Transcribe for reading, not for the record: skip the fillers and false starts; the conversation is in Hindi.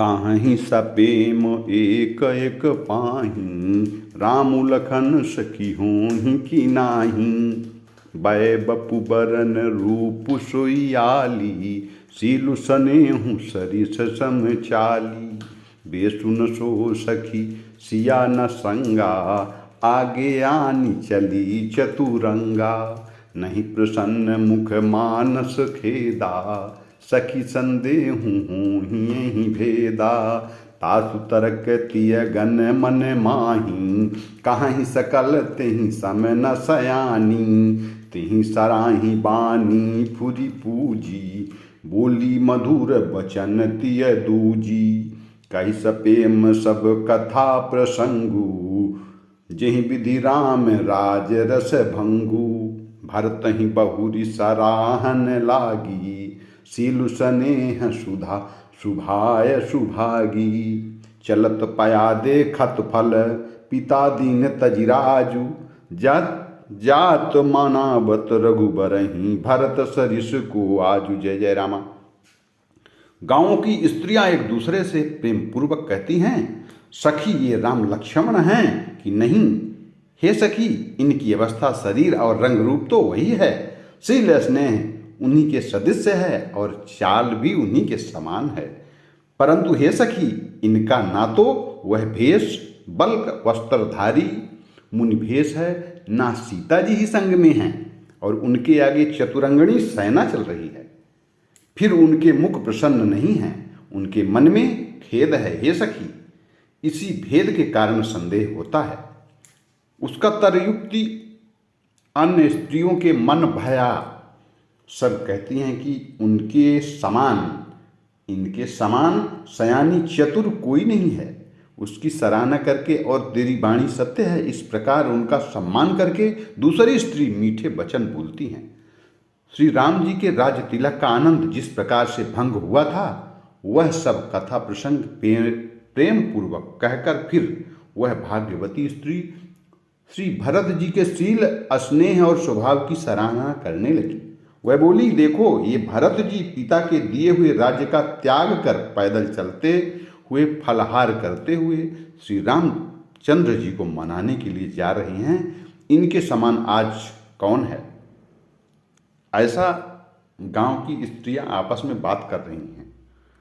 काहीं सपेम एक एक पाहीं, राम लखन सखी होहीं कि नाहीं। बै बपु बरन रूप सोइयाली, सीलु सनेहु सरिस सम चाली। बेसुन सो सखी सिया न संगा, आगे आनी चली चतुरंगा। नहीं प्रसन्न मुख मानस खेदा, सखी संदेहु होहीं यही भेदा। तासु तर्क तिय गन मन माही, कहीं सकल तिहि सम न सयानी। तिहि सराही बानी फुरि पूजी, बोली मधुर बचन तिय दूजी। कहि सपेम सब कथा प्रसंगु, जेहि विधि राम राज रस भंगु। भरतहि बहुरी सराहन लागी, सीलु सनेह सुधा शुभाय सुभागी। चलत पया देखत फल, पिता दीन तजिराजु। जात मानावत रघुबरहि, भरत सरिस को आजु। जय जय रामा। गांवों की स्त्रियां एक दूसरे से प्रेम पूर्वक कहती हैं, सखी ये राम लक्ष्मण हैं कि नहीं। हे सखी, इनकी अवस्था शरीर और रंग रूप तो वही है, शील स्नेह उन्हीं के सदृश्य है और चाल भी उन्हीं के समान है। परंतु हे सखी, इनका ना तो वह भेष बल्क वस्त्रधारी मुनि भेष है, ना सीता जी ही संग में हैं और उनके आगे चतुरंगणी सेना चल रही है। फिर उनके मुख प्रसन्न नहीं हैं, उनके मन में खेद है। हे सखी, इसी भेद के कारण संदेह होता है। उसका तरयुक्ति अन्य स्त्रियों के मन भया सब कहती हैं कि उनके समान, इनके समान सयानी चतुर कोई नहीं है। उसकी सराहना करके और तेरी वाणी सत्य है, इस प्रकार उनका सम्मान करके दूसरी स्त्री मीठे वचन बोलती हैं। श्री राम जी के राज तिलक का आनंद जिस प्रकार से भंग हुआ था, वह सब कथा प्रसंग प्रेम पूर्वक कहकर फिर वह भाग्यवती स्त्री श्री भरत जी के शील स्नेह और स्वभाव की सराहना करने लगी। वह बोली, देखो ये भरत जी पिता के दिए हुए राज्य का त्याग कर पैदल चलते हुए फलहार करते हुए श्री रामचंद्र जी को मनाने के लिए जा रहे हैं। इनके समान आज कौन है। ऐसा गांव की स्त्रियां आपस में बात कर रही हैं।